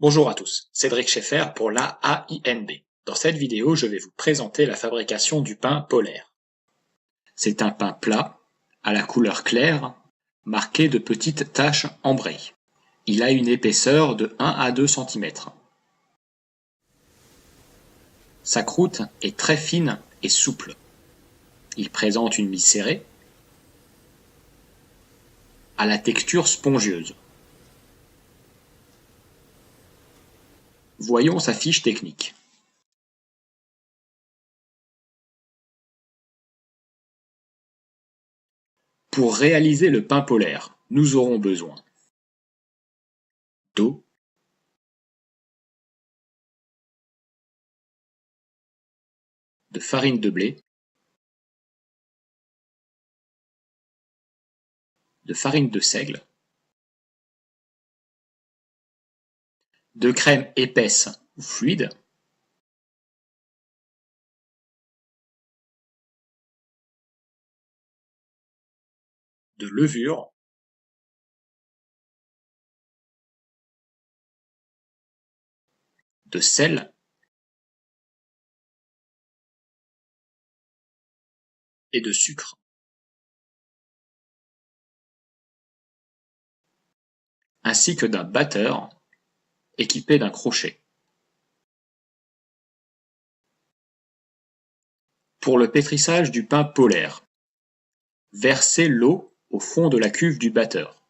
Bonjour à tous, Cédric Scheffer pour l'AAINB. Dans cette vidéo, je vais vous présenter la fabrication du pain polaire. C'est un pain plat, à la couleur claire, marqué de petites taches ambrées. Il a une épaisseur de 1 à 2 cm. Sa croûte est très fine et souple. Il présente une mie serrée, à la texture spongieuse. Voyons sa fiche technique. Pour réaliser le pain polaire, nous aurons besoin d'eau, de farine de blé, de farine de seigle, de crème épaisse ou fluide, de levure, de sel et de sucre, ainsi que d'un batteur équipé d'un crochet. Pour le pétrissage du pain polaire, versez l'eau au fond de la cuve du batteur.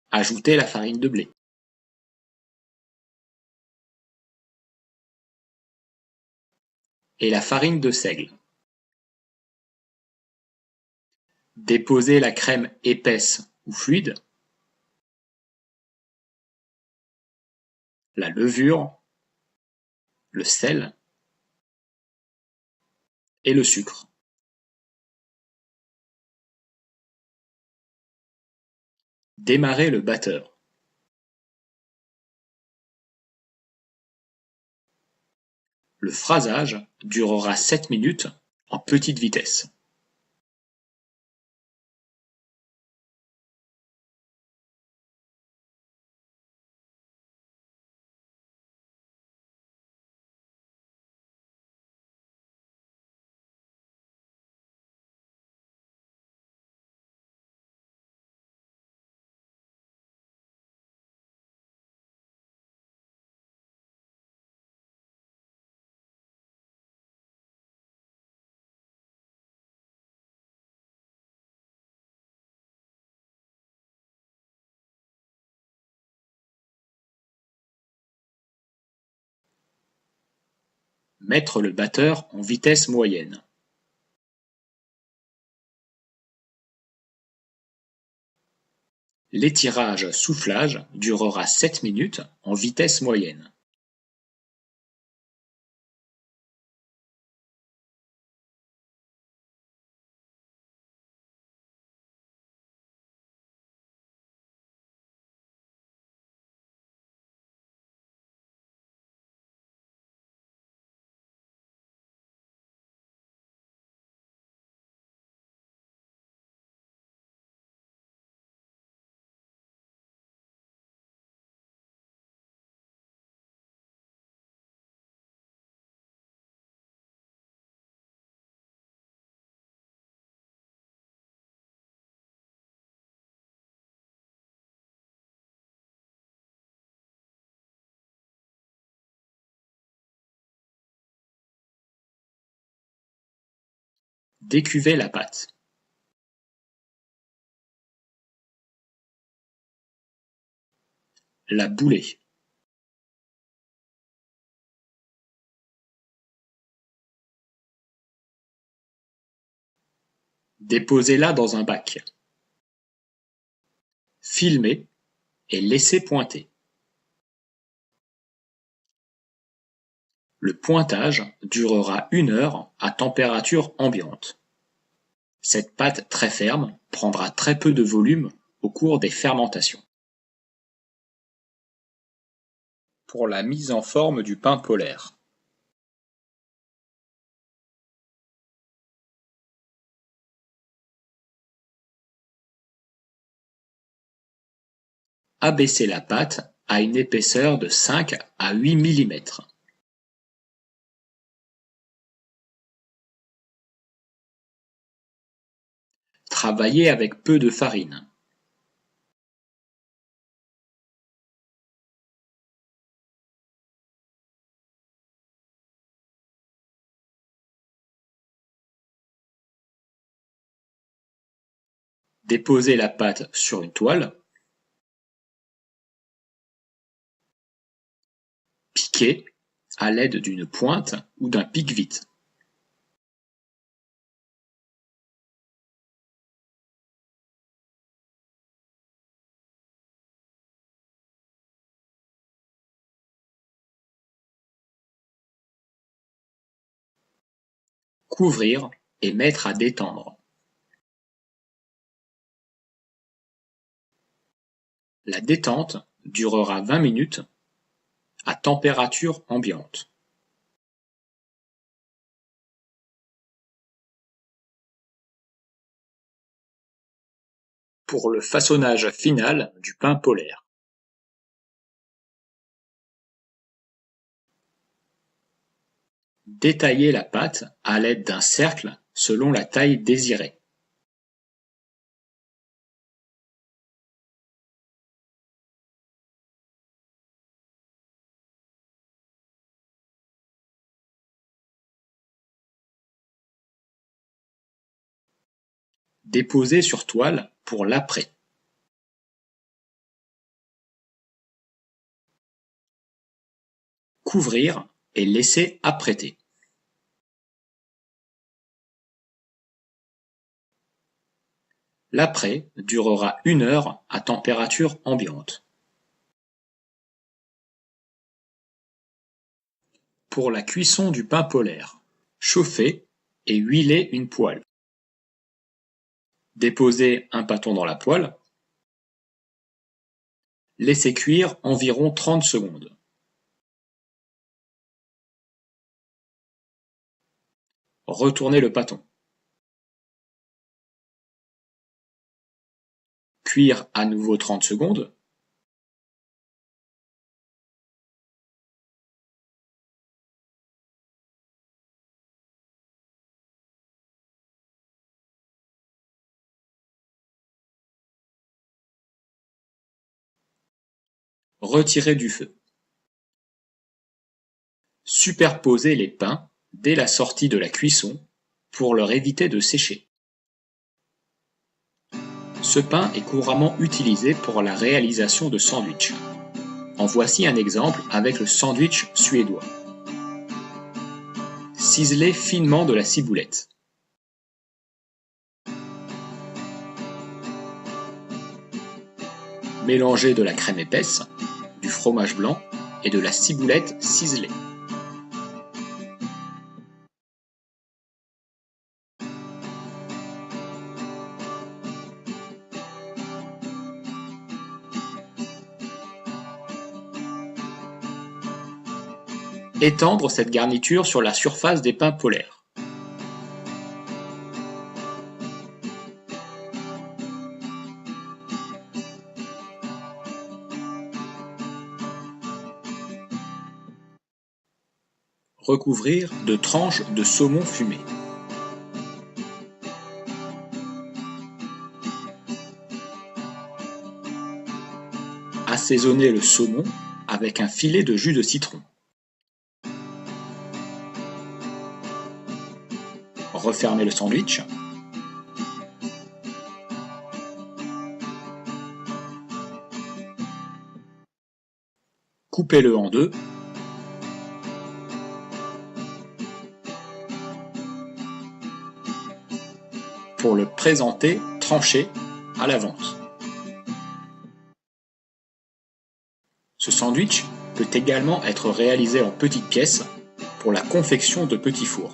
Ajoutez la farine de blé. Et la farine de seigle. Déposez la crème épaisse ou fluide, la levure, le sel et le sucre. Démarrez le batteur. Le phrasage durera 7 minutes en petite vitesse. Mettre le batteur en vitesse moyenne. L'étirage-soufflage durera 7 minutes en vitesse moyenne. Décuvez la pâte. La boulez. Déposez-la dans un bac. Filmez et laissez pointer. Le pointage durera 1 heure à température ambiante. Cette pâte très ferme prendra très peu de volume au cours des fermentations. Pour la mise en forme du pain polaire. abaisser la pâte à une épaisseur de 5 à 8 mm. Travailler avec peu de farine. Déposer la pâte sur une toile. Piquer à l'aide d'une pointe ou d'un pique-vite. Couvrir et mettre à détendre. La détente durera 20 minutes à température ambiante. Pour le façonnage final du pain polaire. Détailler la pâte à l'aide d'un cercle selon la taille désirée. Déposer sur toile pour l'après. Couvrir et laisser apprêter. L'après durera 1 heure à température ambiante. Pour la cuisson du pain polaire, chauffer et huiler une poêle. Déposer un pâton dans la poêle. Laisser cuire environ 30 secondes. Retourner le pâton. Cuire à nouveau 30 secondes. Retirer du feu. Superposer les pains dès la sortie de la cuisson pour leur éviter de sécher. Ce pain est couramment utilisé pour la réalisation de sandwichs. En voici un exemple avec le sandwich suédois. Ciseler finement de la ciboulette. Mélanger de la crème épaisse, du fromage blanc et de la ciboulette ciselée. Étendre cette garniture sur la surface des pains polaires. Recouvrir de tranches de saumon fumé. Assaisonner le saumon avec un filet de jus de citron. Refermer le sandwich. Coupez-le en deux. Pour le présenter tranché à la vente. Ce sandwich peut également être réalisé en petites pièces pour la confection de petits fours.